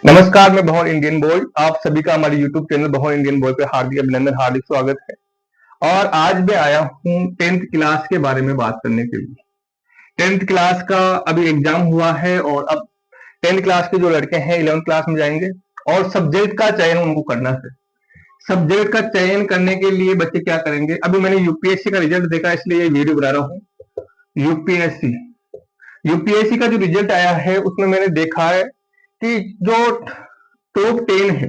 नमस्कार, मैं भवन इंडियन बॉय। आप सभी का हमारे यूट्यूब चैनल भवन इंडियन बॉय पे हार्दिक अभिनंदन, हार्दिक स्वागत है। और आज मैं आया हूँ 10th क्लास के बारे में बात करने के लिए। 10th क्लास का अभी एग्जाम हुआ है और अब 10th क्लास के जो लड़के हैं 11th क्लास में जाएंगे और सब्जेक्ट का चयन उनको करना है। सब्जेक्ट का चयन करने के लिए बच्चे क्या करेंगे? अभी मैंने यूपीएससी का रिजल्ट देखा, इसलिए ये वीडियो बना रहा हूँ। यूपीएससी यूपीएससी का जो रिजल्ट आया है उसमें मैंने देखा है कि जो टॉप 10 है,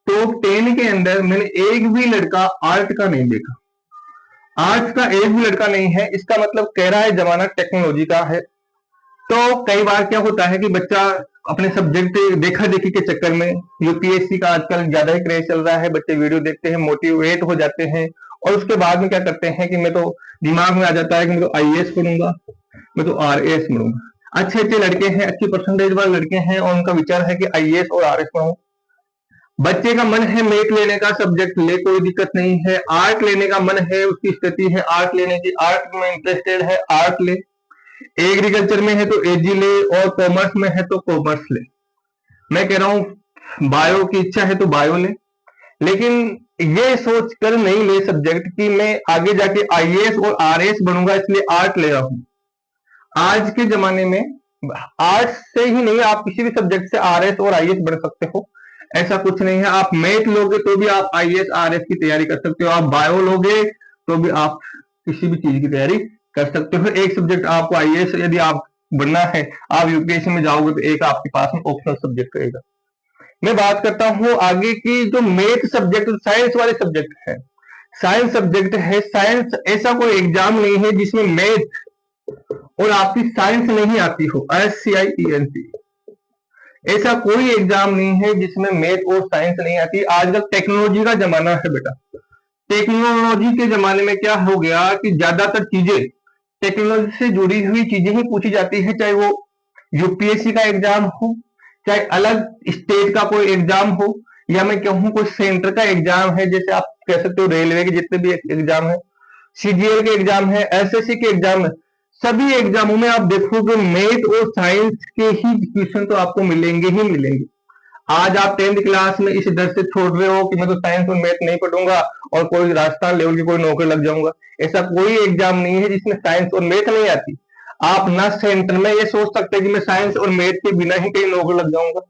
टॉप 10 के अंदर मैंने एक भी लड़का आर्ट का नहीं देखा। आर्ट्स का एक भी लड़का नहीं है। इसका मतलब कह रहा है जमाना टेक्नोलॉजी का है। तो कई बार क्या होता है कि बच्चा अपने सब्जेक्ट देखा देखी के चक्कर में, यूपीएससी का आजकल ज्यादा ही क्रेज चल रहा है, बच्चे वीडियो देखते हैं, मोटिवेट हो जाते हैं और उसके बाद में क्या करते हैं कि मैं तो दिमाग में आ जाता है कि मैं तो आईएएस बनूंगा, मैं तो आरएएस बनूंगा। अच्छे अच्छे लड़के हैं, अच्छी परसेंटेज वाले लड़के हैं और उनका विचार है कि आईएएस और आरएएस बनूं। बच्चे का मन है मैथ लेने का, सब्जेक्ट ले, कोई दिक्कत नहीं है। आर्ट लेने का मन है, उसकी स्थिति है आर्ट लेने की, आर्ट में इंटरेस्टेड है, आर्ट ले। एग्रीकल्चर में है तो एजी ले और कॉमर्स में है तो कॉमर्स ले। मैं कह रहा हूँ बायो की इच्छा है तो बायो ले, लेकिन ये सोच कर नहीं ले सब्जेक्ट कि मैं आगे जाके आईएएस और आरएएस बनूंगा इसलिए आर्ट ले रहा हूँ। आज के जमाने में आर्ट से ही नहीं, आप किसी भी सब्जेक्ट से आरएएस और आईएएस बन सकते हो। ऐसा कुछ नहीं है। आप मैथ लोगे तो भी आप आईएएस आरएएस की तैयारी कर सकते हो, आप बायो लोगे तो भी आप किसी भी चीज की तैयारी कर सकते हो। एक सब्जेक्ट आपको आईएएस यदि आप बनना है, आप यूपीएससी में जाओगे तो एक आपके पास में ऑप्शनल सब्जेक्ट रहेगा। मैं बात करता हूँ आगे की, जो मैथ सब्जेक्ट साइंस वाले सब्जेक्ट है, साइंस सब्जेक्ट है। साइंस ऐसा कोई एग्जाम नहीं है जिसमें मैथ और आपकी साइंस नहीं आती हो, SCIENC। ऐसा कोई एग्जाम नहीं है जिसमें मैथ और साइंस नहीं आती। आजकल टेक्नोलॉजी का जमाना है बेटा। टेक्नोलॉजी के जमाने में क्या हो गया कि ज्यादातर चीजें टेक्नोलॉजी से जुड़ी हुई चीजें ही पूछी जाती है, चाहे वो यूपीएससी का एग्जाम हो, चाहे अलग स्टेट का कोई एग्जाम हो, या मैं कहूँ कोई सेंटर का एग्जाम है, जैसे आप कह सकते हो रेलवे के जितने भी एग्जाम है, सीजीएल के एग्जाम है, एसएससी के एग्जाम है। सभी एग्जामों में आप देखोगे मैथ और साइंस के ही क्वेश्चन तो आपको मिलेंगे ही मिलेंगे। आज आप 10th क्लास में इस डर से छोड़ रहे हो कि मैं तो साइंस और मैथ नहीं पढ़ूंगा और कोई राजस्थान लेवल की कोई नौकरी लग जाऊंगा। ऐसा कोई एग्जाम नहीं है जिसमें साइंस और मैथ नहीं आती। आप ना सेंटर में ये सोच सकते कि मैं साइंस और मैथ के बिना ही कहीं नौकरी लग जाऊंगा।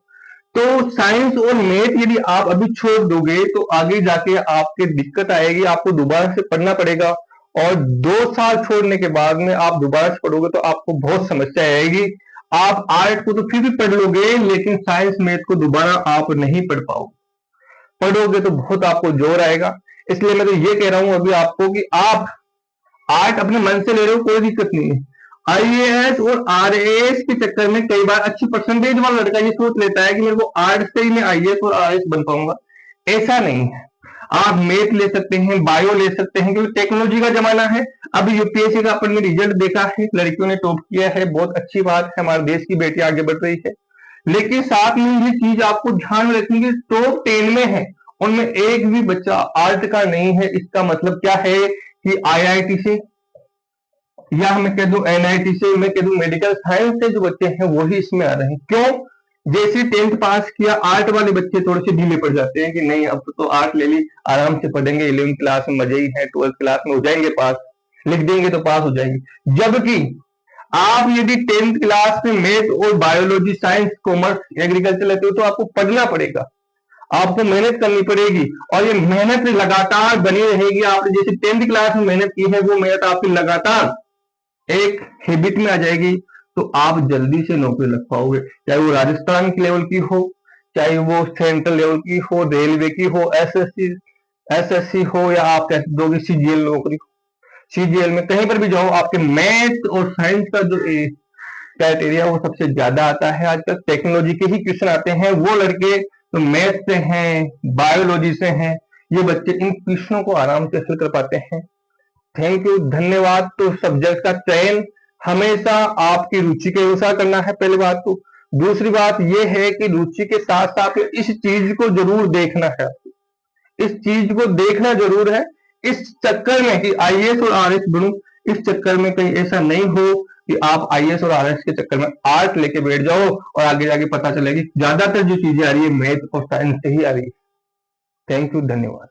तो साइंस और मैथ यदि आप अभी छोड़ दोगे तो आगे जाके आपके दिक्कत आएगी, आपको दोबारा से पढ़ना पड़ेगा और 2 साल छोड़ने के बाद में आप दोबारा से पढ़ोगे तो आपको बहुत समस्या आएगी। आप आर्ट को तो फिर भी पढ़ लोगे, लेकिन साइंस मैथ को दोबारा आप नहीं पढ़ पाओगे। पढ़ोगे तो बहुत आपको जोर आएगा। इसलिए मैं तो ये कह रहा हूं अभी आपको कि आप आर्ट अपने मन से ले रहे हो, कोई दिक्कत नहीं है। आईएएस और आरएएस के चक्कर में कई बार अच्छी परसेंटेज वाला लड़का ये सोच लेता है कि मेरे को आर्ट से ही मैं आईएएस और आरएएस बन पाऊंगा। ऐसा नहीं है। आप मैथ ले सकते हैं, बायो ले सकते हैं, क्योंकि टेक्नोलॉजी का जमाना है। अभी यूपीएससी का अपन ने रिजल्ट देखा है, लड़कियों ने टॉप किया है, बहुत अच्छी बात है, हमारे देश की बेटी आगे बढ़ रही है। लेकिन साथ में ये चीज आपको ध्यान में रखनी है, टॉप 10 में है उनमें एक भी बच्चा आर्ट का नहीं है। इसका मतलब क्या है कि आईआईटी से या मैं कह दूं एनआईटी से, मैं कह दूं मेडिकल साइंस से जो बच्चे हैं वही इसमें आ रहे हैं। क्यों? जैसे 10th पास किया, आर्ट वाले बच्चे थोड़े से ढीले पड़ जाते हैं कि नहीं अब तो आर्ट ले ली, आराम से पढ़ेंगे, 11th क्लास में मजे ही है, 12th क्लास में हो जाएंगे पास, लिख देंगे तो पास हो जाएंगे। जबकि आप यदि 10th क्लास में मैथ और बायोलॉजी, साइंस, कॉमर्स, एग्रीकल्चर लेते हो तो आपको पढ़ना पड़ेगा, आपको मेहनत करनी पड़ेगी और ये मेहनत लगातार बनी रहेगी। आपने जैसे 10th क्लास में मेहनत की है, वो मेहनत आपकी लगातार एक हैबिट में आ जाएगी तो आप जल्दी से नौकरी लग पाओगे। चाहे वो राजस्थान के लेवल की हो, चाहे वो सेंट्रल लेवल की हो, रेलवे की हो, एसएससी हो, या आप कह दोगे सीजीएल नौकरी। सीजीएल में कहीं पर भी जाओ, आपके मैथ और साइंस का जो क्राइटेरिया वो सबसे ज्यादा आता है। आजकल टेक्नोलॉजी के ही क्वेश्चन आते हैं। वो लड़के तो मैथ से हैं, बायोलॉजी से हैं, ये बच्चे इन क्वेश्चनों को आराम से हल कर पाते हैं। थैंक यू, धन्यवाद। तो सब्जेक्ट का चयन हमेशा आपकी रुचि के अनुसार करना है, पहली बात। तो दूसरी बात यह है कि रुचि के साथ साथ इस चीज को जरूर देखना है, इस चीज को देखना जरूर है। इस चक्कर में कि आईएएस और आरएएस बनूं, इस चक्कर में कहीं ऐसा नहीं हो कि आप आईएएस और आरएस के चक्कर में आर्ट लेके बैठ जाओ और आगे जाके पता चले कि ज्यादातर जो चीजें आ रही है मैथ और साइंस से ही आ रही है। थैंक यू, धन्यवाद।